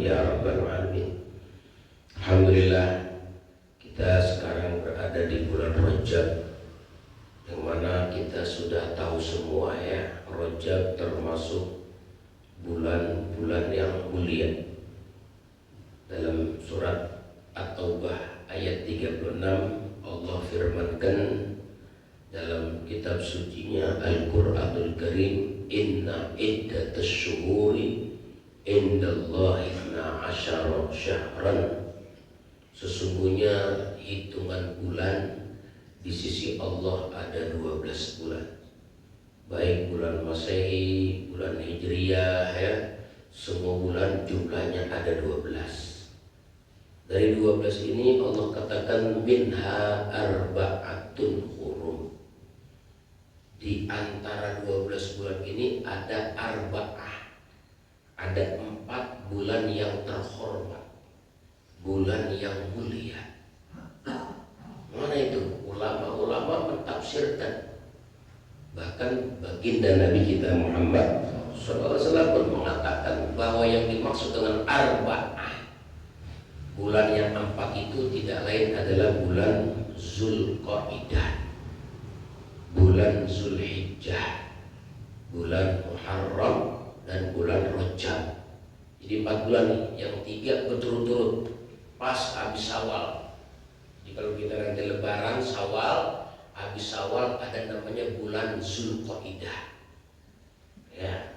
ya rabbal alamin. Alhamdulillah, kita sekarang berada di bulan Rajab, yang mana kita sudah tahu semua ya, Rajab termasuk bulan-bulan yang mulia. Dalam surat At-Taubah ayat 36 Allah firmankan dalam kitab sucinya Al-Qur'anul Karim, inna iddatash syuhuri indallahi 12 syahran. Sesungguhnya hitungan bulan di sisi Allah ada 12 bulan. Baik bulan Masehi, bulan Hijriyah ya, semua bulan jumlahnya ada 12. Dari 12 ini Allah katakan minha arba'atun hurum. Di antara 12 bulan ini ada arba'ah. Ada 4 bulan yang terhormat, bulan yang mulia. Mana itu? Ulama-ulama mentafsirkan. Bahkan baginda Nabi kita Muhammad SAW pun mengatakan bahwa yang dimaksud dengan arba'ah, bulan yang 4 itu tidak lain adalah bulan Zulqaidah, bulan Zulhijjah, bulan Muharram, dan bulan Rajab. Jadi 4 bulan yang 3 berturut-turut pas habis Syawal. Jadi kalau kita nanti lebaran Syawal, habis Syawal ada namanya bulan Zulqaidah. Ya,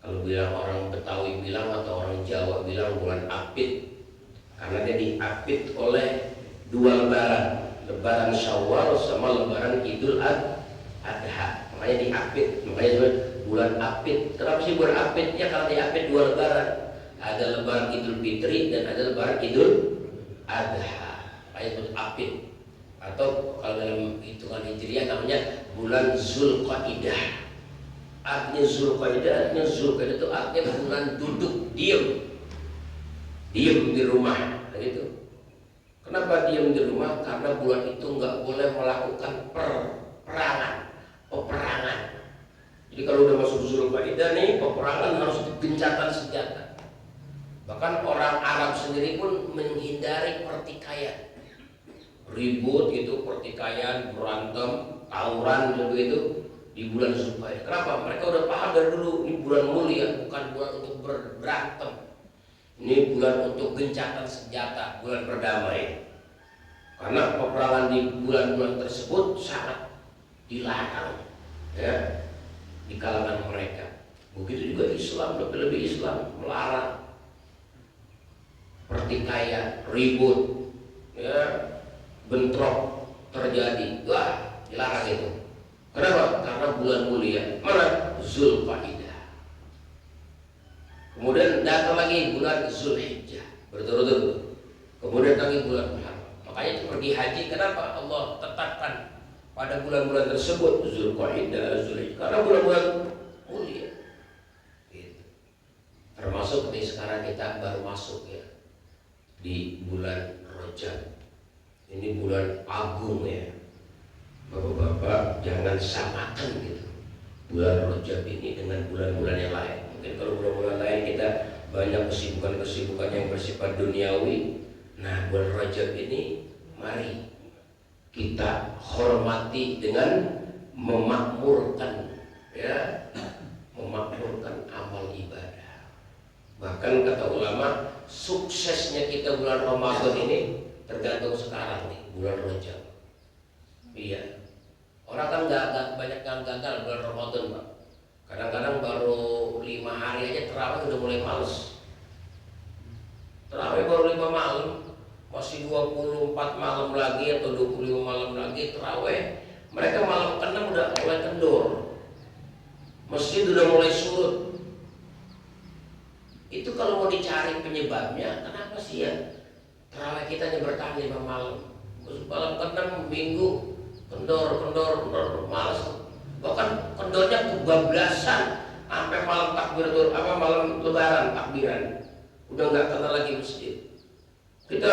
kalau bilang orang Betawi bilang atau orang Jawa bilang bulan Apit, karena dia diapit oleh 2 lebaran, lebaran Syawal sama lebaran Idul Adha. Makanya diapit, makanya bulan Apit. Kenapa sih bulan Apitnya? Kalau diapit 2 lebaran, ada lebaran Idul Fitri dan ada lebaran Idul Adha. Makanya disebut Apit. Atau kalau dalam hitungan Hijriah namanya bulan Zulqaidah. Artinya Zulqaidah itu artinya bulan duduk, diam di rumah, gitu. Kenapa diam di rumah? Karena bulan itu nggak boleh melakukan peperangan. Jadi kalau udah masuk Zulqaidah nih, peperangan harus gencatan senjata. Bahkan orang Arab sendiri pun menghindari pertikaian, ribut gitu, pertikaian, berantem, tawuran begitu di bulan Zulqaidah. Kenapa? Mereka udah paham dari dulu ini bulan mulia, bukan bulan untuk berantem. Ini bulan untuk gencatan senjata, bulan berdamai. Karena peperangan di bulan-bulan tersebut sangat dilarang ya di kalangan mereka. Begitu juga Islam, lebih-lebih Islam melarang pertikaian, ribut, ya, bentrok terjadi. Wah, dilarang itu. Kenapa? Karena bulan mulia. Mana? Zulqaidah. Kemudian datang lagi bulan Zulhijjah, berturut-turut. Kemudian lagi bulan Muharram. Makanya itu pergi haji. Kenapa Allah tetapkan pada bulan-bulan tersebut Zulqaidah, Zulhijjah? Karena bulan-bulan mulia. Gitu. Termasuk nih sekarang kita baru masuk ya di bulan Rajab. Ini bulan agung ya. Bapak-bapak jangan samakan gitu bulan Rajab ini dengan bulan-bulan yang lain. Mungkin kalau bulan-bulan lain kita banyak kesibukan-kesibukan yang bersifat duniawi. Nah, bulan Rajab ini mari kita hormati dengan memakmurkan ya, memakmurkan amal ibadah. Bahkan kata ulama, suksesnya kita bulan Ramadan ini tergantung sekarang nih, bulan Rajab. Iya. Orang kan nggak banyak yang gagal bulan Ramadan, Pak. Kadang-kadang baru 5 hari aja terawih udah mulai males. Terawih baru 5 malam, masih 24 malam lagi atau 25 malam lagi terawih. Mereka malam ke-6 udah mulai kendor. Masjid udah mulai surut. Itu kalau mau dicari penyebabnya, kenapa sih ya terawih kita hanya bertahan 5 malam? Malam ke-6 minggu kendor, malas. Bahkan kendornya kebablasan sampai malam takbir itu malam lebaran takbiran. Udah nggak kenal lagi masjid. Kita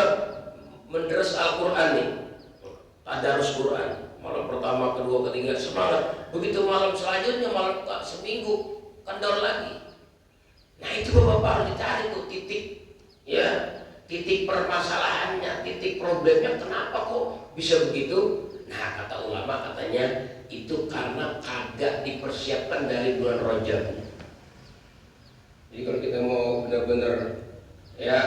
menderes Al-Quran nih, tadarus Quran. Malam pertama, kedua, ketiga semangat. Begitu malam selanjutnya, malam seminggu kendor lagi. Nah itu bapak harus dicari tuh titik Ya, titik permasalahannya, titik problemnya kenapa kok bisa begitu? Nah, kata ulama katanya itu karena kagak dipersiapkan dari bulan Rajab. Jadi kalau kita mau benar-benar ya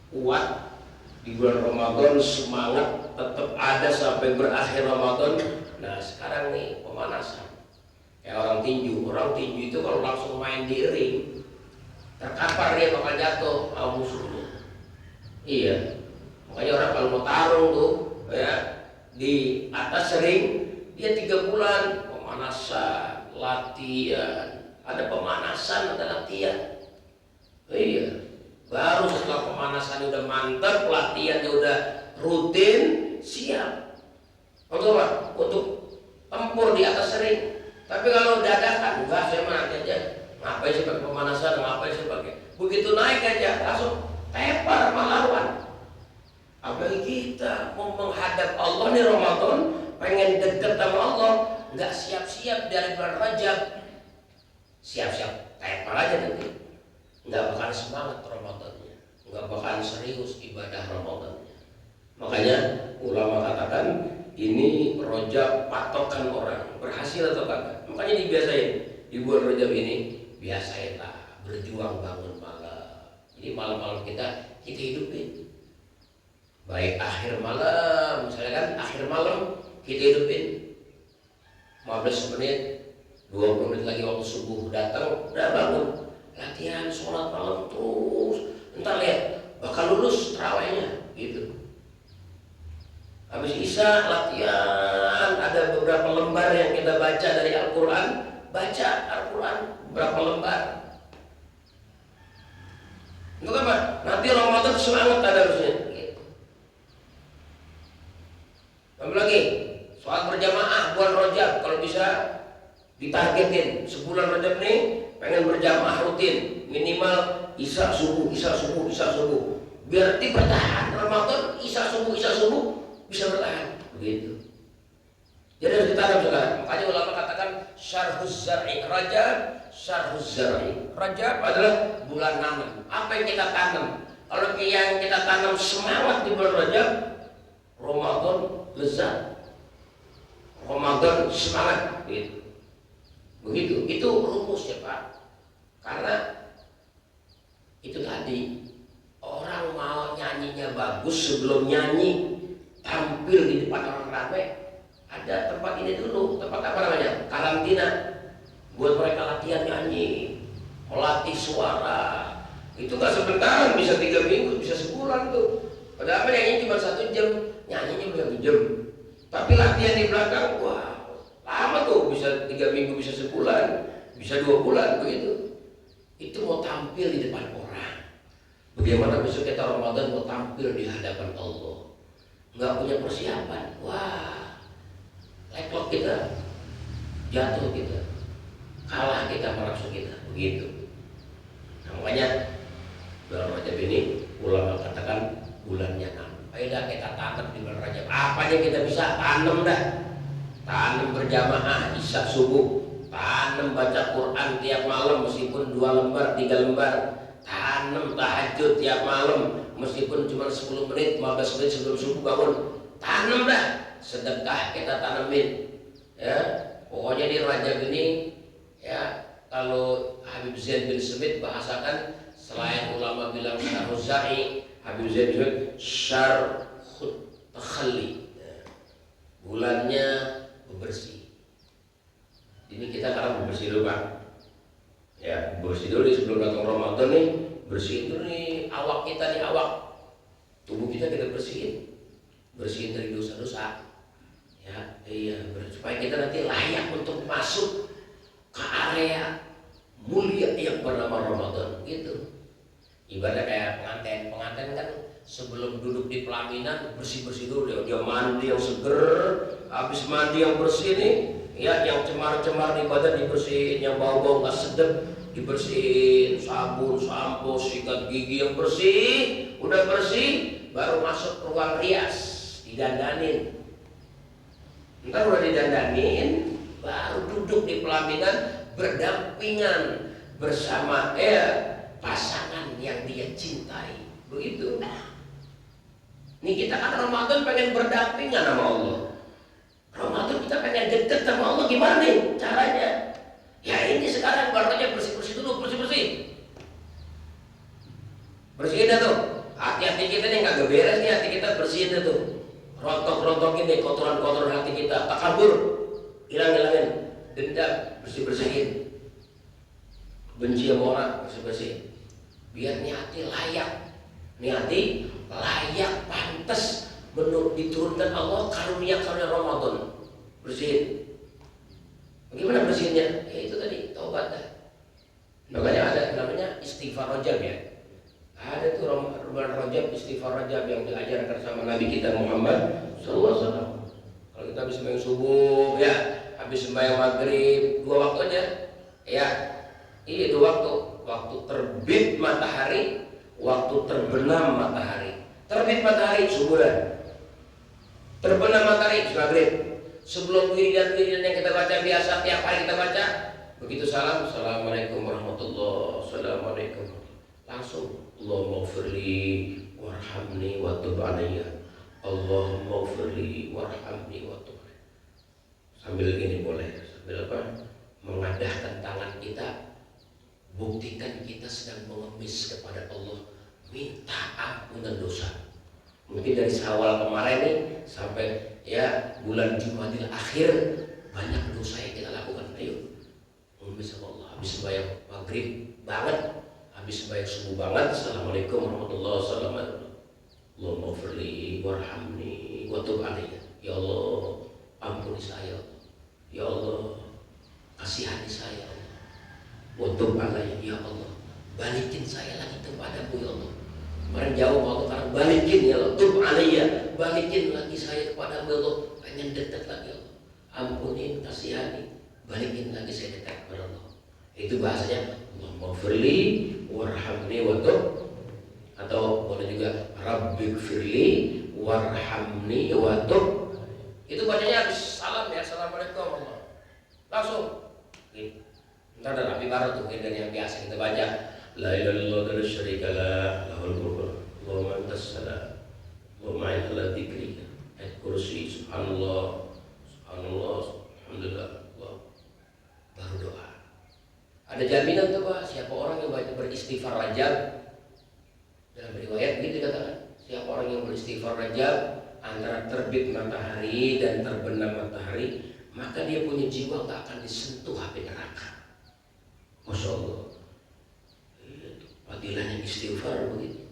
kuat di bulan Ramadan, semangat tetap ada sampai berakhir Ramadan. Nah, sekarang nih pemanasan. Kayak orang tinju itu kalau langsung main di ring, terkapar dia bakal jatuh sama musuhnya. Iya, makanya orang kalau mau tarung tuh ya di atas ring, dia 3 bulan pemanasan, latihan, ada pemanasan, ada latihan. Iya, baru setelah pemanasan udah mantap, latihannya udah rutin, siap untuk apa? Untuk tempur di atas ring. Tapi kalau dadakan, enggak, saya mah nanti aja. Ngapain sih pakai pemanasan? Ngapain sih pakai? Begitu naik aja langsung tepar sama lawan. Apalagi kita mau menghadap Allah nih Ramadan, pengen dekat sama Allah, nggak siap-siap dari bulan Rajab, siap-siap tepar aja nanti, nggak bakal semangat Ramadannya, nggak bakal serius ibadah Ramadannya. Makanya ulama katakan ini Rajab patokan orang berhasil atau kagak. Makanya dibiasain di bulan Rajab ini, biasainlah berjuang bangun malam. Jadi malam-malam kita hidupin. Baik akhir malam, misalnya kan akhir malam kita hidupin 15 menit, 20 menit lagi waktu subuh datang, udah bangun, latihan sholat malam terus. Entar lihat bakal lulus terawihnya gitu. Habis Isya latihan, ada beberapa lembar yang kita baca dari Al-Quran, baca Al-Quran berapa lembar. Itu kan Pak, nanti Ramadan semangat ada harusnya. Gitu. Lagi soal berjamaah bulan Rajab, kalau bisa ditargetin sebulan Rajab nih pengen berjamaah rutin, minimal Isya subuh, Isya subuh, Isya subuh. Biar bertahan Ramadan, Isya subuh bisa bertahan begitu. Jadi harus ditanam sekarang. Makanya ulama katakan syarhuz zar'i Rajab, syarhuz zar'i. Rajab adalah bulan nanam. Apa yang kita tanam? Kalau yang kita tanam semangat di bulan Rajab, Ramadan lezat, Ramadan semangat gitu. Begitu. Itu rumusnya Pak. Karena itu tadi orang mau nyanyinya bagus sebelum nyanyi tampil di depan orang ramai. Ada tempat ini dulu, tempat apa namanya? Karantina. Buat mereka latihan nyanyi, melatih suara. Itu gak sebentar, bisa 3 minggu, bisa sebulan tuh. Padahal nyanyi cuma 1 jam, nyanyinya udah 1 jam. Tapi latihan di belakang, wah lama tuh, bisa 3 minggu, bisa sebulan, bisa 2 bulan begitu. Itu mau tampil di depan orang. Bagaimana besok kita Ramadan mau tampil di hadapan Allah? Nggak punya persiapan, wah, leplok kita, jatuh kita, kalah kita, merasuk kita, begitu. Nah, makanya bulan Rajab ini ulama katakan bulannya nanam. Ayo dah kita tanam di bulan Rajab. Apa aja kita bisa tanam dah. Tanam berjamaah Isya subuh, tanam baca Quran tiap malam meskipun 2 lembar, 3 lembar. Tanam tahajud tiap malam meskipun cuma 10 menit, 15 menit sebelum subuh bangun. Tanam dah, sedekah kita tanemin. Ya, pokoknya di Rajab ini ya, kalau Habib Zain bin Smith bahasakan, selain ulama bilang syarhuz zar'i, Habib Zain bin Smith syarhut takhalli. Ya, bulannya bebersih. Ini kita sekarang bebersih dulu Pak. Ya, bersih dulu sebelum datang Ramadan nih, bersihin dulu nih awak kita nih, awak tubuh kita bersihin dari dosa-dosa. Ya, iya, supaya kita nanti layak untuk masuk ke area mulia yang bernama Ramadan gitu. Ibadah kayak pengantin kan sebelum duduk di pelaminan bersih-bersih dulu, dia mandi yang seger, habis mandi yang bersih nih. Ya, yang cemar-cemar di badan dibersihin, yang bau-bau nggak sedap dibersihin, sabun, sampo, sikat gigi yang bersih, udah bersih, baru masuk ke ruang rias, didandanin. Ntar udah didandanin, baru duduk di pelaminan berdampingan bersama pasangan yang dia saya cintai. Begitu. Nih kita kan Ramadan pengen berdampingan sama Allah. Ramadan kita pengen deket sama Allah, gimana nih caranya? Ya ini sekarang barunya bersih-bersih dulu, bersih-bersih. Bersihin dah tuh. Hati-hati kita nih nggak beres nih, hati kita bersihin dah tuh. Rontok-rontokin deh kotoran-kotoran hati kita. Takabur, hilang-hilangin. Dendam, bersih-bersihin. Benci sama orang, bersih-bersihin. Biar nih hati layak. Nih hati layak, pantas diturunkan Allah karunia-karunia Ramadan. Bersihin. Bagaimana bersihinnya? Ya itu tadi, taubat dah. Makanya ada namanya istighfar rajab ya. Ada tuh bulan Rajab, istighfar Rajab yang diajarkan sama Nabi kita Muhammad SAW. Kalau kita habis sembahyang subuh, ya, habis sembahyang maghrib, 2 waktu aja, ya, iya 2 waktu. Waktu terbit matahari, waktu terbenam matahari. Terbit matahari subuh dah. Terbenam matahari maghrib. Sebelum wiridan-wiridan yang kita baca biasa tiap hari kita baca, begitu salam, assalamualaikum warahmatullahi wabarakatuh, assalamualaikum. Langsung Allahumma ghfirli warhamni wa tub alayya. Allahumma ghfirli warhamni wa tub alayya. Sambil ini boleh, sambil apa? Mengadahkan tangan kita, buktikan kita sedang mengemis kepada Allah, minta ampunan dosa. Mungkin dari Syawal kemarin nih sampai ya bulan Jumadil akhir banyak dosa yang kita lakukan. Ayo mengemis sama Allah. Habis sembahyang maghrib banget, habis sembahyang subuh banget, assalamualaikum warahmatullahi wabarakatuh. Allahumma ghfirli warhamni wa tub alayya. Ya Allah, ampuni saya. Ya Allah, kasihani saya. Wa tub alayya. Ya Allah, balikin saya lagi kepadamu ya Allah. Kemarin jauh Allah, sekarang balikin ya Allah. Tub alayya, balikin lagi saya kepadamu ya Allah. Pengen dekat lagi ya Allah. Ampunin, kasihani, balikin lagi saya dekat kepada Allah. Itu bahasanya Allahumma ghfirli warhamni wa tub, atau boleh juga rabbighfirli warhamni wa tub. Itu bacanya habis salam ya, assalamualaikum warahmatullahi wabarakatuh. Langsung gitu. Ntar ada Nabi baru tuh dari yang biasa kita baca, la ilaha illallah wa la syarika lah, lahul mulku wa antas salam wa ma'in ala dzikrika. Ayat kursi, subhanallah, subhanallah, alhamdulillah, Allah. Baru doa. Ada jaminan tuh Pak, siapa orang yang beristighfar Rajab, dalam riwayat begitu dikatakan, siapa orang yang beristighfar Rajab antara terbit matahari dan terbenam matahari, maka dia punya jiwa tak akan disentuh api neraka. Masya Allah. Fadilahnya istighfar begitu.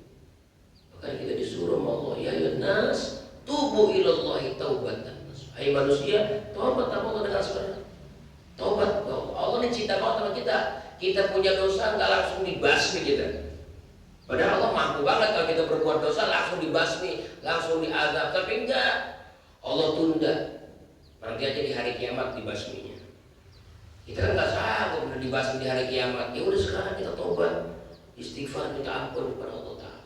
Makanya kita disuruh Allah, ya nas tubu ilallahi taubatan nasuha. Hai manusia, taubat sama Allah dengan sebenarnya. Taubat, Allah ini cinta banget sama kita. Kita punya dosa nggak langsung dibasmi kita. Padahal Allah mampu banget kalau kita berbuat dosa langsung dibasmi, langsung diazab. Tapi enggak, Allah tunda. Nanti aja di hari kiamat dibasminya. Kita kan nggak sanggup udah dibasmi di hari kiamat. Ya udah sekarang kita tobat, istighfar, minta ampun kepada Allah Taala.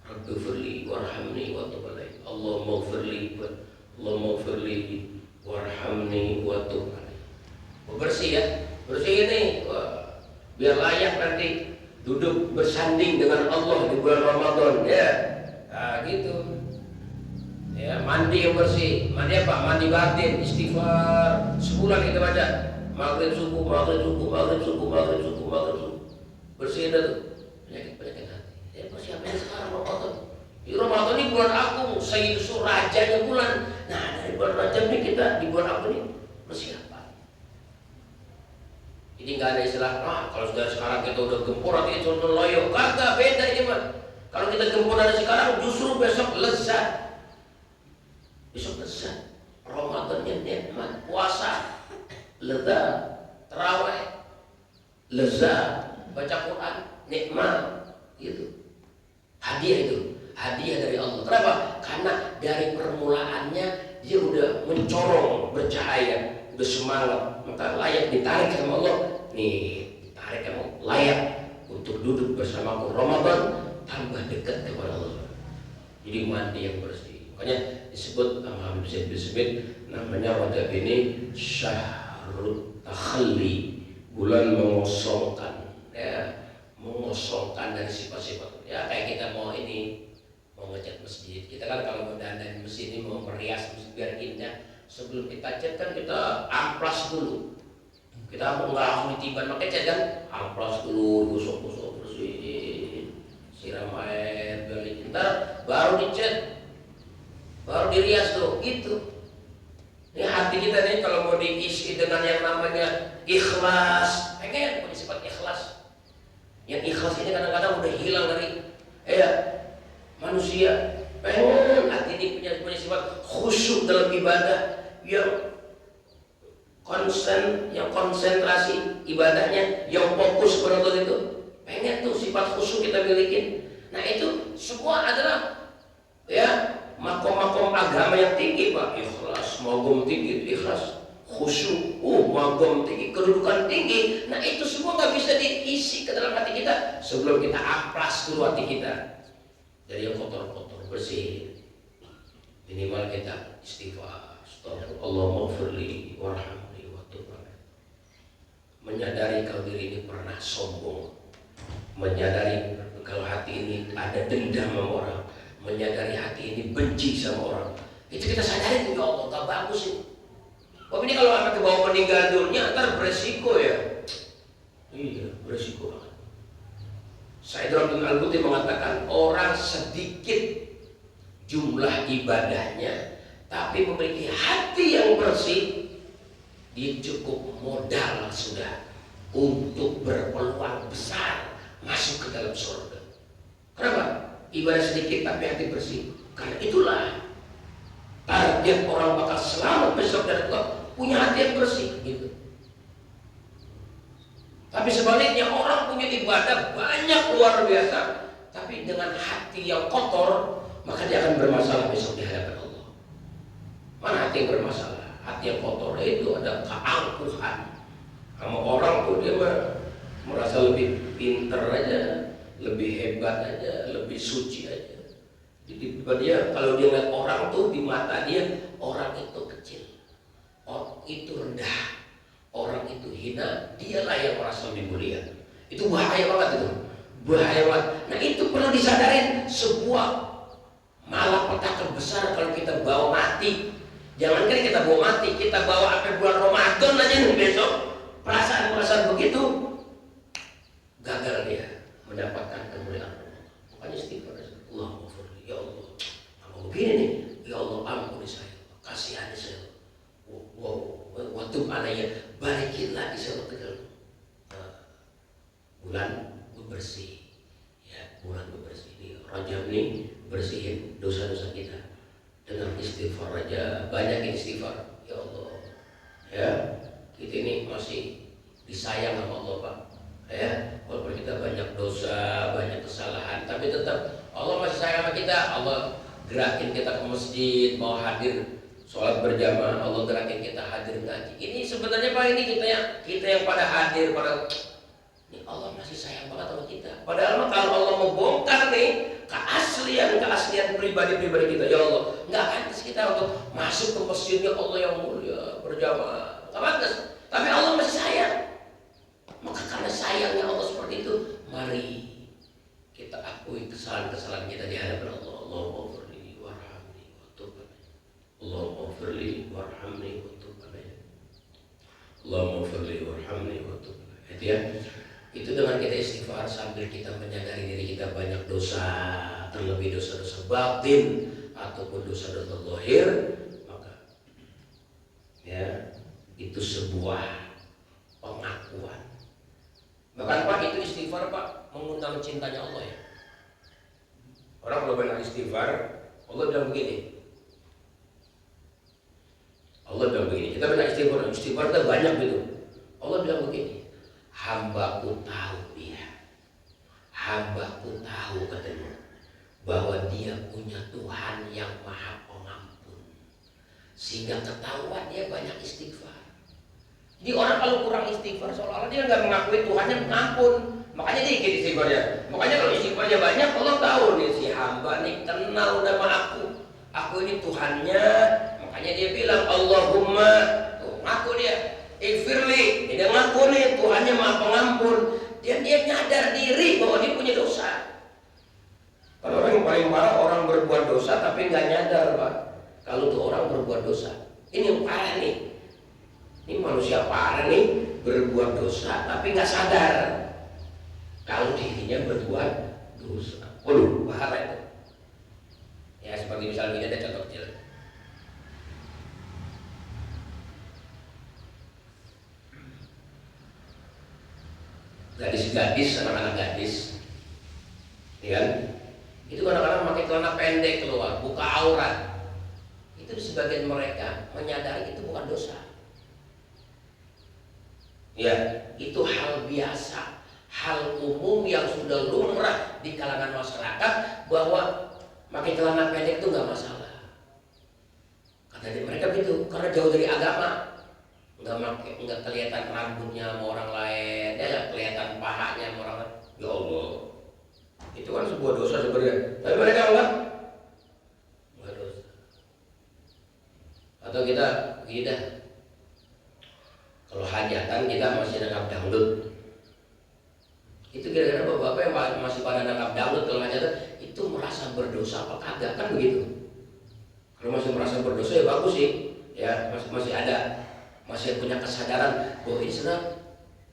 Rabbighfirli warhamni wa tub alayya. Allahumma ghfirli warhamni wa tub alayya. Bersih ya, bersih ini biar layak nanti duduk bersanding dengan Allah di bulan Ramadan ya. Nah gitu ya, mandi yang bersih. Mandi apa? Mandi batin, istighfar sebulan kita baca, maghrib subuh, maghrib subuh, maghrib subuh, maghrib subuh, maghrib subuh. Bersih dah tuh penyakit hati. Ya persiapannya sekarang Ramadan. Di Ramadan ini bulan agung, Sayyidus rajanya bulan. Nah dari bulan Rajab ini kita di bulan agung ini persiapan. Jadi nggak ada istilah, kalau sudah sekarang kita udah gempur nanti contoh loyo, kagak, beda ini mah. Kalau kita gempur dari sekarang justru besok lezat. Besok lezat. Ramadannya nikmat, puasa lezat, tarawih lezat, baca Quran nikmat, gitu. Hadiah itu, hadiah dari Allah. Kenapa? Karena dari permulaannya dia udah mencorong, bercahaya, udah semangat, maka layak ditarik sama Allah. Nih, ditarik sama Allah, layak untuk duduk bersama aku Ramadan, tambah dekat kepada Allah. Jadi mandi yang bersih. Makanya disebut sama Habib Zaid bin Smith, namanya Rajab ini syahrut takhalli, bulan mengosongkan, ya, mengosongkan dari sifat-sifat. Ya kita mau ngecat masjid, kita kan kalau mau dandan masjid ini, mau merias masjid biar indah, sebelum kita cat kan kita amplas dulu. Kita mau nggak langsung ditiban pakai cat kan, amplas dulu, gosok-gosok bersihin, siram air, balik, ntar baru dicat, baru dirias tuh, gitu. Ini hati kita nih kalau mau diisi dengan yang namanya ikhlas, pengen punya sifat ikhlas. Yang ikhlas ini kadang-kadang udah hilang dari manusia. Pengen hati ini punya sifat khusyuk dalam ibadah, yang konsentrasi ibadahnya, yang fokus pada Allah itu. Pengen tuh sifat khusyuk kita milikin. Nah itu semua adalah makom-makom agama yang tinggi, Pak. Ikhlas, magom tinggi, ikhlas, khusyuk, magom tinggi, kedudukan tinggi. Nah itu semua nggak bisa diisi ke dalam hati kita sebelum kita amplas dulu hati kita dari yang kotor-kotor, bersih. Minimal kita istighfar, Allahumma firli warhamni wa tub alaih. Menyadari kalau diri ini pernah sombong, menyadari kalau hati ini ada dendam sama orang, menyadari hati ini benci sama orang, itu kita sadari ya Allah, gak bagus ini. Ini kalau anak ke bawah meninggal dunia, ntar beresiko ya. Iya, beresiko banget. Sayyidina Al-Buti mengatakan orang sedikit jumlah ibadahnya, tapi memiliki hati yang bersih, dia cukup modal sudah untuk berpeluang besar masuk ke dalam surga. Kenapa? Ibadah sedikit tapi hati bersih. Karena itulah target orang bakal selamat besok dari Allah, punya hati yang bersih gitu. Tapi sebaliknya orang punya ibadah banyak luar biasa, tapi dengan hati yang kotor, maka dia akan bermasalah besok di hadapan Allah. Mana hati yang bermasalah? Hati yang kotor itu ada keangkuhan. Sama orang tuh dia merasa lebih pinter aja, lebih hebat aja, lebih suci aja. Jadi dia kalau dia lihat orang tuh di mata dia, orang itu kecil, orang itu rendah, orang itu hina, dialah yang merasa lebih mulia. Itu bahaya banget itu, bahaya banget. Nah itu perlu disadarin, sebuah malapetaka besar kalau kita bawa mati. Jangankan kita bawa mati, kita bawa sampai bulan Ramadan aja nih besok, perasaan begitu, gagal dia mendapatkan kemuliaan Allah. Makanya istighfar, Allahumma firli, ya Allah, apa begini nih, ya Allah ampuni saya, kasihani saya, waktu alaiya, balikin lagi saya ke dalam bulan bersih, ya bulan bersih ini, Rajab ini bersihin dosa-dosa kita dengan istighfar aja, banyak istighfar, ya Allah, ya kita ini masih disayang sama Allah Pak. Ya, walaupun kita banyak dosa, banyak kesalahan, tapi tetap Allah masih sayang sama kita. Allah gerakin kita ke masjid, mau hadir sholat berjamaah, Allah gerakin kita hadir ngaji. Ini sebenarnya Pak, ini kita yang pada hadir, pada ini Allah masih sayang banget sama kita. Padahal kalau Allah mau bongkar nih keaslian pribadi kita, ya Allah, nggak pantas kita untuk masuk ke masjidnya Allah yang mulia berjamaah, nggak pantas. Tapi Allah masih sayang. Maka karena sayangnya Allah seperti itu, mari kita akui kesalahan-kesalahan kita di hadapan Allah. Allahumma firli warhamni wa tub alaih. Allahumma firli warhamni wa tub alaih. Allahumma firli warhamni wa tub alaih. Itu ya. Itu dengan kita istighfar sambil kita menyadari diri kita banyak dosa, terlebih dosa-dosa batin ataupun dosa-dosa zahir, maka ya itu sebuah pengakuan. Bahkan Pak, itu istighfar Pak mengundang cintanya Allah ya. Orang kalau banyak istighfar, Allah bilang begini. Allah bilang begini. Kita banyak istighfar kita banyak gitu. Allah bilang begini. Hambaku tahu dia. Hambaku tahu katanya bahwa dia punya Tuhan yang Maha Pengampun. Sehingga ketahuan dia banyak istighfar. Jadi orang kalau kurang istighfar seolah-olah dia nggak mengakui Tuhannya mengampun, makanya dikit istighfarnya. Makanya kalau istighfarnya banyak, Allah tahu nih si hamba nih kenal nama aku ini Tuhannya. Makanya dia bilang Allahumma, tuh ngaku dia, ighfirli, dia ngaku nih Tuhannya Maha Pengampun. Dia nyadar diri bahwa dia punya dosa. paling parah orang berbuat dosa tapi nggak nyadar, Pak. Kalau tuh orang berbuat dosa, ini yang parah nih. Ini manusia parah nih, berbuat dosa tapi nggak sadar kalau dirinya berbuat dosa. Waduh, parah itu. Ya seperti misalnya ini ada contoh kecil. Gadis-gadis, anak-anak gadis, ya kan? Itu kadang-kadang pakai celana pendek keluar, buka aurat. Itu sebagian mereka menyadari itu bukan dosa. Ya, itu hal biasa, hal umum yang sudah lumrah di kalangan masyarakat bahwa pakai celana pendek itu nggak masalah. Kata mereka begitu, karena jauh dari agama. Nggak kelihatan rambutnya sama orang lain, ya nggak kelihatan pahanya sama orang lain. Ya Allah, itu kan sebuah dosa sebenarnya. Tapi mereka enggak dosa. Atau kita dah, kalau hajatan kita masih nangkap dangdut. Itu kira-kira bapak-bapak yang masih pada nangkap dangdut kalau hajatan itu merasa berdosa apa kagak, kan begitu. Kalau masih merasa berdosa ya bagus sih, ya masih ada. Masih punya kesadaran bahwa Islam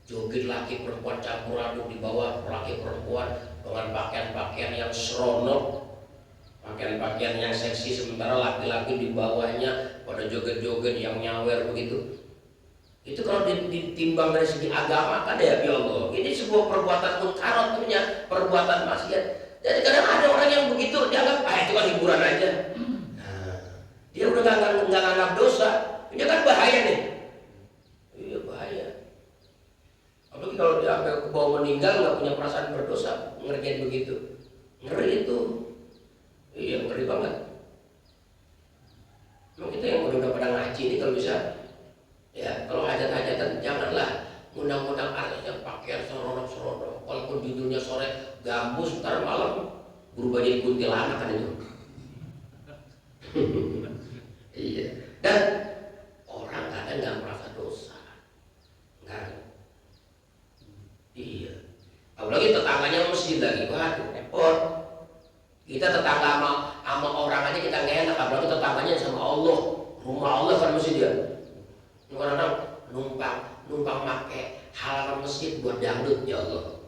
joget laki perempuan campur aduk di bawah laki perempuan dengan pakaian-pakaian yang seronok, pakaian-pakaian yang seksi, sementara laki-laki di bawahnya pada joget-joget yang nyawer begitu. Itu kalau ditimbang dari segi agama kan ya Allah, ini sebuah perbuatan munkarat namanya, perbuatan maksiat. Jadi kadang ada orang yang begitu dianggap itu kan hiburan aja. Nah, dia udah nggak nganggap dosa, ini kan bahaya nih. Iya bahaya. Apalagi kalau dia sampai ke bawah meninggal nggak punya perasaan berdosa ngerjain begitu, ngeri itu. Iya ngeri banget. Memang kita yang udah pada ngaji ini kalau bisa, ya kalau hajat-hajatan janganlah ngundang-ngundang artisnya pakaian seronok-seronok. Walaupun judulnya sore gambus, ntar malam berubah jadi kuntilanak kan itu. Iya. Dan orang kadang nggak merasa dosa. Iya. Apalagi tetangganya masjid lagi, waduh repot. Kita tetangga sama orang aja kita nggak enak, apalagi tetangganya sama Allah, rumah Allah kan masjid dia. Kadang-kadang numpang make halaman masjid buat dangdut, ya Allah.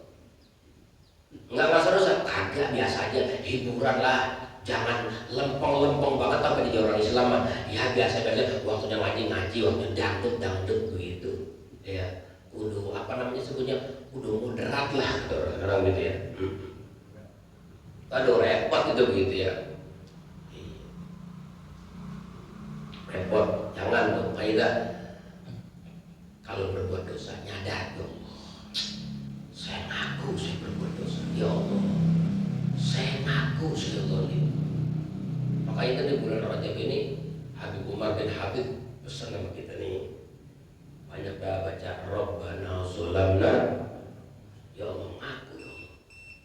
Nggak merasa dosa, kagak, biasa aja, hiburan lah. Jangan lempeng-lempeng banget sampai di orang Islam. Ya biasa-biasa, waktunya ngaji, waktunya dangdut begitu. Ya. Kudu apa namanya sebutnya, kudu moderat lah orang gitu ya. Aduh repot itu begitu ya. Repot, jangan dong kaidah. Kalau berbuat dosa nyadar dong. Saya ngaku saya berbuat dosa, ya Allah. Saya ngaku saya zalim. Makanya itu di bulan Rajab ini Habib Umar bin Habib pesan sama kita nih. Banyak baca Rabbana Zolamna, ya Allah ngaku ya Allah,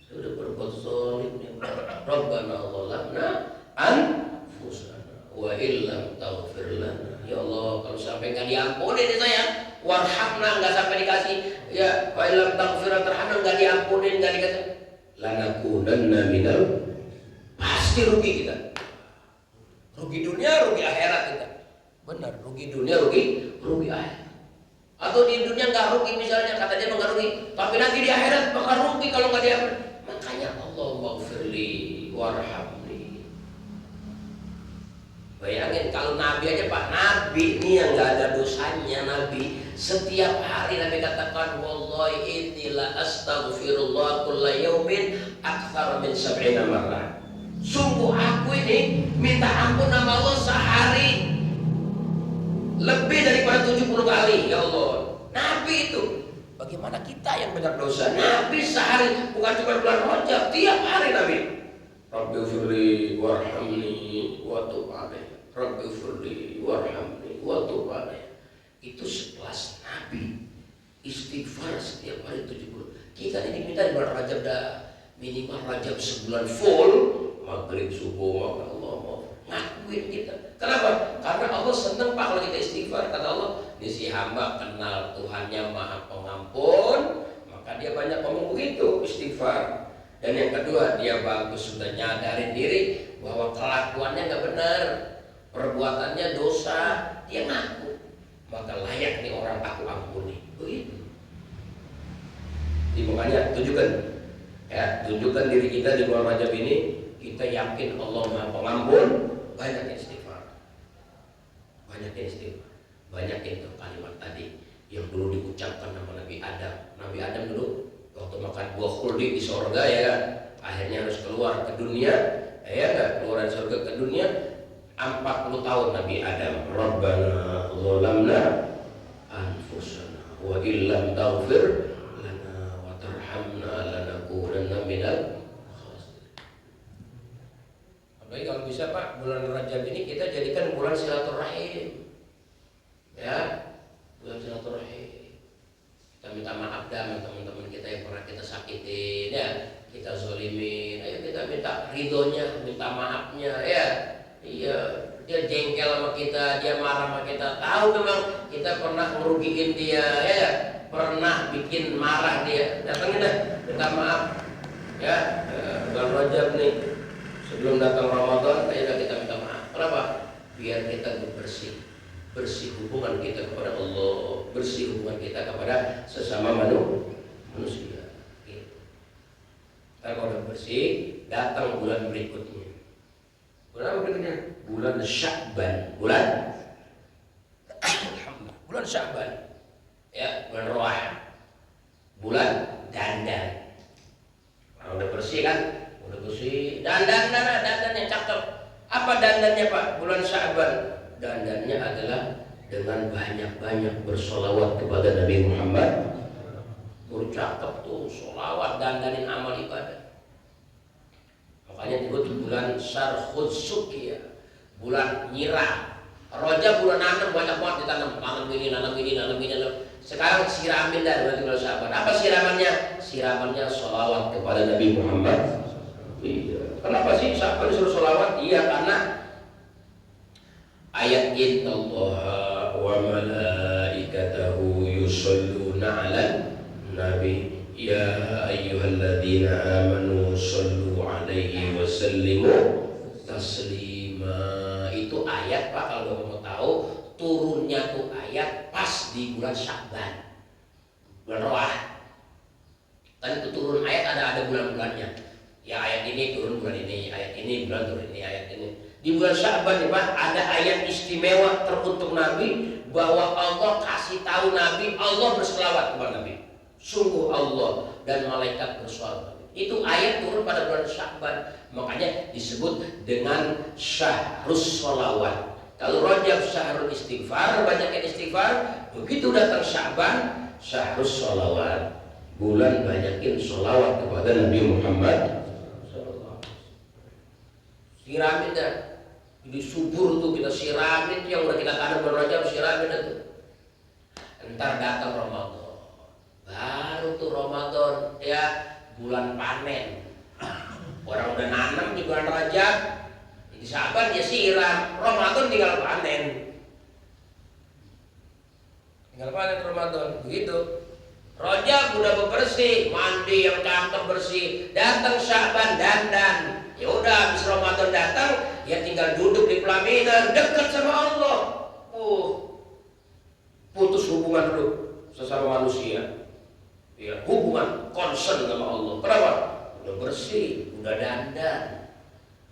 saya sudah berbuat zalim ya Rabbana Zolamna anfusana wa illam taghfir lana, ya Allah kalau sampai nggak diampuni nih saya, warhamna nggak sampai dikasih, ya wa illam taghfir terhamna nggak diampunin, nggak dikasih, lanakunanna minal, pasti rugi kita, rugi dunia rugi akhirat kita, benar rugi dunia rugi akhirat. Atau di dunia nggak rugi misalnya, kata dia nggak rugi, tapi nanti di akhirat bakal rugi kalau nggak diambil. Makanya Allah maghfirli warhamni. Bayangin kalau Nabi aja, Pak Nabi ini yang nggak ada dosanya, Nabi setiap hari Nabi katakan wallahi inni la astaghfirullah kulla yaumin aktsara min 70 marrah. Sungguh aku ini minta ampun sama Allah sehari lebih daripada 70 kali, ya Allah. Nabi itu, bagaimana kita yang banyak dosa? Nabi sehari, bukan cuma bulan Rajab, tiap hari Nabi. Rabbighfirli warhamni wa tub alaih. Rabbighfirli warhamni wa tub alaih. Itu sekelas Nabi istighfar setiap hari 70. Kita ini diminta di bulan Rajab dah minimal Rajab sebulan full, maghrib subuh, maka Allah mau ngakuin kita. Kenapa? Karena Allah senang Pak kalau kita istighfar. Kata Allah, ini si hamba kenal Tuhannya Maha Pengampun, maka dia banyak ngomong begitu, istighfar. Dan yang kedua, dia bagus sudah nyadarin diri bahwa kelakuannya nggak benar, perbuatannya dosa, dia ngaku, maka layak nih orang aku ampuni. Begitu. Jadi makanya tunjukkan diri kita di bulan Rajab ini, kita yakin Allah Maha Pengampun, banyak istighfar. Banyak itu kalimat tadi yang dulu diucapkan sama Nabi Adam. Nabi Adam dulu waktu makan buah khuldi di surga ya kan, akhirnya harus keluar ke dunia, ya kan, keluar dari surga ke dunia 40 tahun Nabi Adam. Rabbana zalamna anfusana wa illam taghfir lana wa tarhamna lanakunanna minal khasirin. Apalagi kalau bisa Pak, bulan Rajab ini kita jadikan bulan silaturahim. Ya, bulan silaturahim. Kita minta maaf dah sama teman-teman kita yang pernah kita sakitin, ya, kita zolimin. Ayo kita minta ridhonya, minta maafnya, ya. Iya, dia jengkel sama kita, dia marah sama kita. Tahu memang kita pernah merugiin dia, ya, pernah bikin marah dia. Datangin dah, minta maaf. Ya, bulan Rajab nih, sebelum datang Ramadan, ayo kita minta maaf. Kenapa? Biar kita bersih hubungan kita kepada Allah, bersih hubungan kita kepada sesama manusia. Gitu. Kalau udah bersih, datang bulan berikutnya. Bulan apa berikutnya? Bulan Sya'ban. Bulan Sya'ban. Ya, bulan Rawah. Bulan dandan. Kalau udah bersih kan? Udah bersih. Dandan yang cakep. Apa dandannya Pak? Bulan Sya'ban. Dandannya adalah dengan banyak-banyak bersolawat kepada Nabi Muhammad. Cakep tuh, solawat, dandanin amal ibadah. Makanya disebut bulan Syarhud Suqiyah, bulan nyirah. Rajab bulan nanam, banyak banget ditanam, nanam ini. Sekarang siramin dah berarti bulan Sya'ban. Apa siramannya? Siramannya solawat kepada Nabi Muhammad. Iya. Kenapa sih Sya'ban disuruh solawat? Iya, karena ayat innallaha wa malaikatahu yusholluna 'alan nabi ya ayyuhalladzina amanu shollu 'alaihi wa sallimu taslima. Itu ayat Pak, kalau mau tahu turunnya tuh ayat pas di bulan Sya'ban, bulan Rawah. Kan itu turun ayat ada bulan-bulannya. Ya ayat ini turun bulan ini, ayat ini bulan turun ini, ayat ini. Di bulan Sya'ban Pak ada ayat istimewa teruntuk Nabi, bahwa Allah kasih tahu Nabi, Allah berselawat kepada Nabi. Sungguh Allah dan malaikat berselawat. Itu ayat turun pada bulan Sya'ban. Makanya disebut dengan syahrus sholawat. Kalau Rajab syahrul istighfar, banyakin istighfar. Begitu datang Sya'ban, syahrus sholawat, bulan banyakin sholawat kepada Nabi Muhammad. Siramin dah. Jadi subur tuh kita siramin, yang udah kita tanam bulan Rajab siramin itu. Entar datang Ramadan, baru tuh Ramadan, ya, bulan panen. Orang udah nanam di bulan Rajab, di Sya'ban dia siram, Ramadan tinggal panen. Tinggal panen Ramadan, begitu. Rajab udah bersih, mandi yang cakep bersih, datang Sya'ban dandan. Ya udah, habis Ramadan datang, ya tinggal duduk di pelaminan, dekat sama Allah. Putus hubungan dulu sesama manusia. Ya, hubungan concern sama Allah. Kenapa? Udah bersih, udah dandan.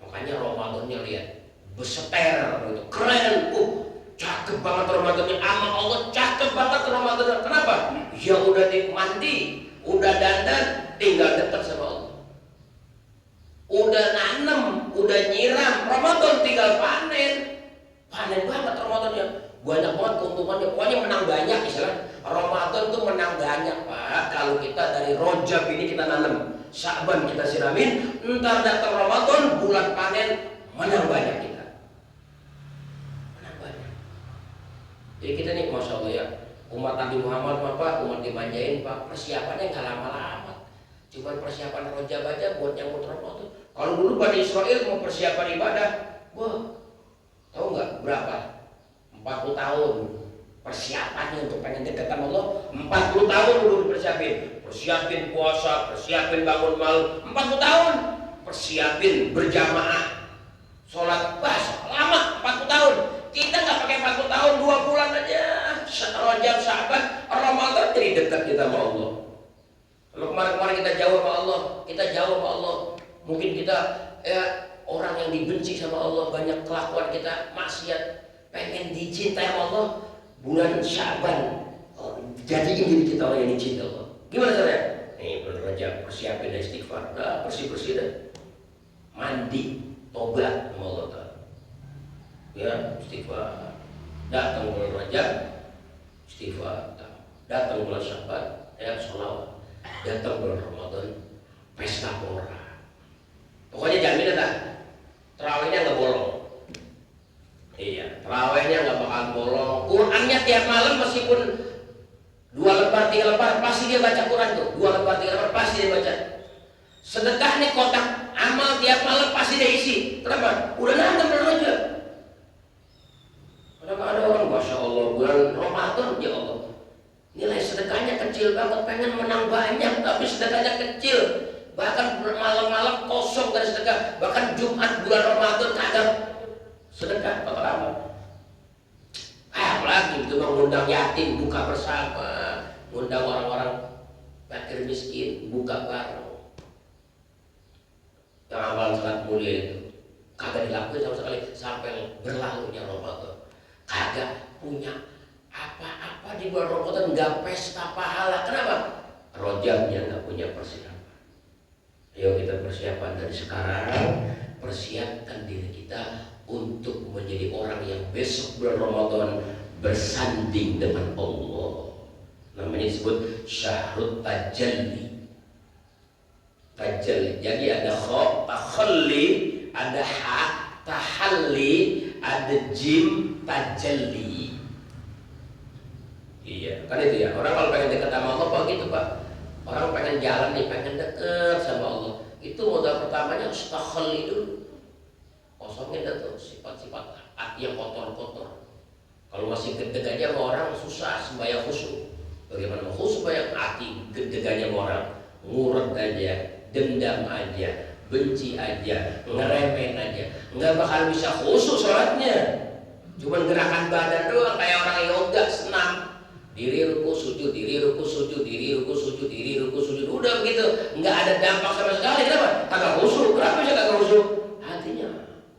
Makanya Ramadannya lihat, beseter gitu, keren. Cakep banget Ramadannya, amal Allah cakep banget Ramadan. Kenapa? Ya udah mandi, udah dandan, tinggal dekat sama Allah. Udah nanam, udah nyiram, Ramadan tinggal panen. Panen banget Ramadannya, banyak banget keuntungannya. Pokoknya menang banyak istilah. Ramadan tuh menang banyak Pak. Kalau kita dari Rajab ini kita nanam, Sya'ban kita siramin, ntar datang Ramadan bulan panen, menang banyak kita. Menang banyak. Jadi kita nih Masya Allah ya, umat Nabi Muhammad Pak, umat dimanjain Pak, persiapannya nggak lama-lama. Cuman persiapan Rajab aja buat nyambut Ramadan. Kalau dulu Bani Israel mau persiapan ibadah, wah, tahu nggak berapa? 40 tahun persiapannya untuk pengen dekat sama Allah. 40 tahun dulu dipersiapin. persiapin puasa, persiapin bangun malam 40 tahun, persiapin berjamaah sholat lama 40 tahun. Kita nggak pakai 40 tahun, 2 bulan aja. Rajab, Sya'ban, Ramadan jadi dekat kita sama Allah. Kalau kemarin-kemarin kita jauh sama Allah, mungkin kita orang yang dibenci sama Allah, banyak kelakuan kita maksiat, pengen dicintai sama Allah. Bulan Sya'ban, jadiin diri kita orang yang dicintai Allah. Gimana caranya? Nih bulan Rajab, persiapin dan istighfar, bersih-bersih dah, mandi, tobat sama Allah Ta'ala. Ya, istighfar. Datang bulan Rajab, istighfar. Datang bulan Sya'ban, sholawat. Datang bulan Ramadan, pesta pora. Pokoknya jamin dah, terawihnya nggak bolong. Iya, terawihnya nggak bakal bolong. Qurannya tiap malam meskipun 2 lembar 3 lembar pasti dia baca Quran tuh. 2 lembar 3 lembar pasti dia baca. Sedekah nih kotak amal tiap malam pasti dia isi. Kenapa? Udah nangkep bulan Rajab. Ada orang, masya Allah, bulan Ramadan, ya Allah, nilai sedekahnya kecil banget, pengen menang banyak tapi sedekahnya kecil. Bahkan malam-malam kosong gak ada sedekah. Bahkan Jumat bulan Ramadan kagak sedekah, bakal apa? Apalagi itu mengundang yatim buka bersama, ngundang orang-orang fakir miskin buka bareng. Yang amalan sangat mulia itu kagak dilakuin sama sekali sampai berlalunya Ramadan. Kagak punya apa-apa di bulan Ramadan, nggak pesta pahala. Kenapa? Rajabnya nggak punya persiapan. Ayo kita persiapan dari sekarang, persiapkan diri kita untuk menjadi orang yang besok bulan Ramadan bersanding dengan Allah. Namanya disebut syahrut tajalli. Tajalli. Jadi ada kha, takhalli, ada ha, tahalli, ada jim, tajalli. Iya, kan itu ya. Orang kalau pengen dekat sama Allah, Pak, gitu Pak. Orang pengen jalan nih, pengen dekat sama Allah. Itu modal pertamanya harus takhalli dulu. Kosongin dah tuh sifat-sifat hati yang kotor-kotor. Kalau masih gede-gedenya sama orang susah sembahyang khusyuk. Bagaimana mau khusyuk banyak hati gede-gedenya sama orang, ngurut aja, dendam aja, benci aja, ngeremehin aja, nggak bakal bisa khusyuk sholatnya. Cuman gerakan badan doang kayak orang yoga senam. Diri ruku sujud, diri ruku sujud, diri ruku sujud, diri ruku sujud. Udah begitu, nggak ada dampak sama sekali. Kenapa? Kagak khusyuk. Kenapa bisa kagak khusyuk? Hatinya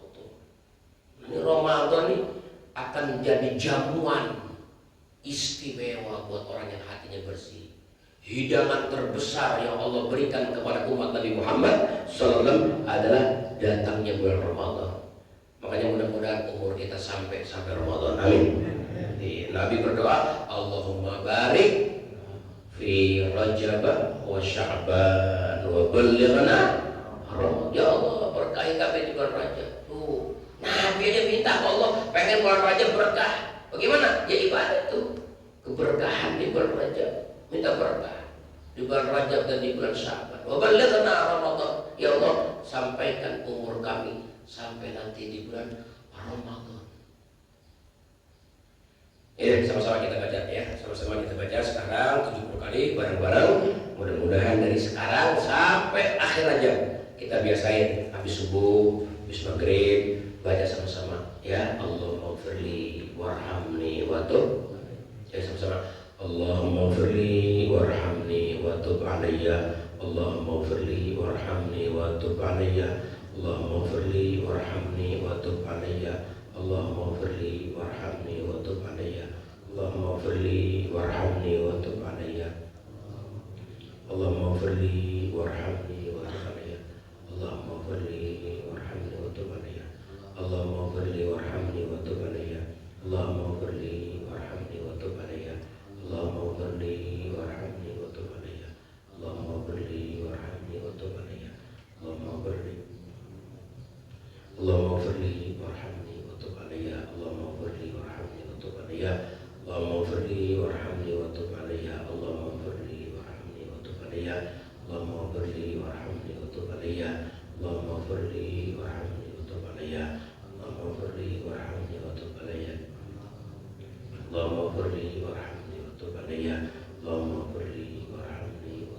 kotor. Ini Ramadan nih akan menjadi jamuan istimewa buat orang yang hatinya bersih. Hidangan terbesar yang Allah berikan kepada umat Nabi Muhammad SAW adalah datangnya bulan Ramadan. Makanya mudah-mudahan umur kita sampai Ramadan. Amin. Nabi berdoa, Allahumma barik fi Rajab wa Sya'ban wa ballighna Ramadan. Ya Allah, berkahi kami di bulan Rajab. Tuh, Nabi aja minta ke Allah, pengen bulan Rajab berkah. Bagaimana? Ya ibadah tuh, keberkahan di bulan Rajab. Minta berkah di bulan Rajab dan di bulan Sya'ban. Wa ballighna Ramadan. Ya Allah, sampaikan umur kami sampai nanti di bulan Ramadan. Ya, sama-sama kita baca ya. Sama-sama kita baca sekarang 70 kali bareng-bareng. Mudah-mudahan dari sekarang sampai akhir Rajab kita biasain habis subuh, habis maghrib baca sama-sama ya. Allahumma firli warhamni wa tub. Ya sama-sama. Allahumma firli warhamni wa tub alayya. Allahumma firli warhamni wa tub alayya. Allahumma firli warhamni wa tub alayya. Allahumma firli warhamni wa tub alayya. Allahumma firli warhamni wa tub alayya. Allahumma firli warhamni wa tub alayya. Allahumma firli warhamni wa tub alayya. Allahumma firli warhamni wa tub alayya. Allahumma firli warhamni wa tub alayya. Allahumma firli warhamni wa tub alayya. Allahumma firli warhamni wa tub alayya. Allahumma firli Allahumma firli warhamni wa tub alayya. Allahumma firli warhamni wa tub alayya. Allahumma firli warhamni wa tub alayya. Allahumma firli warhamni wa tub alayya. Allahumma firli warhamni wa tub alayya. Allahumma firli warhamni wa tub alayya. Allahumma firli warhamni wa tub alayya. Allahumma firli warhamni wa tub alayya. Allahumma firli warhamni wa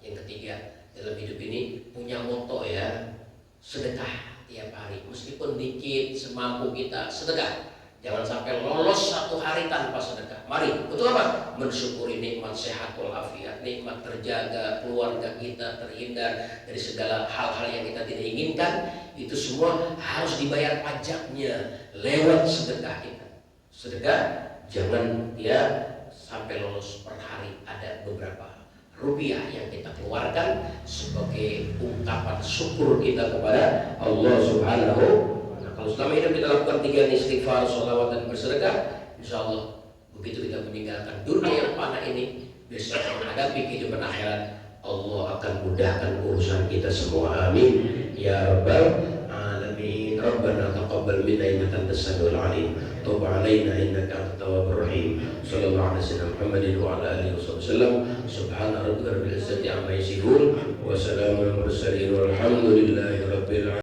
Yang ketiga, dalam hidup ini punya moto ya, sedekah tiap hari, meskipun dikit semampu kita sedekah. Jangan sampai lolos satu hari tanpa sedekah. Mari, betul apa? Mensyukuri nikmat sehat walafiat, nikmat terjaga, keluarga kita terhindar dari segala hal-hal yang kita tidak inginkan. Itu semua harus dibayar pajaknya lewat sedekah kita. Sedekah jangan ya sampai lolos per hari. Ada beberapa rupiah yang kita keluarkan sebagai ungkapan syukur kita kepada Allah Subhanahu. Kalau selama hidup kita lakukan 3 istighfar, sholawat dan bersedekah, insya Allah begitu kita meninggalkan dunia yang fana ini, besok menghadapi kehidupan akhirat, Allah akan mudahkan urusan kita semua. Amin ya rabbal alamin. Rabbana taqabbal minna innaka antas samiul alim. Tub 'alaina innaka antat tawwabur rahim. Sallallahu alaihi wasallam Muhammadin wa ala alihi wasallam. Subhana rabbika rabbil izzati amma yasifun wa salamun alal mursalin walhamdulillahi rabbil alamin.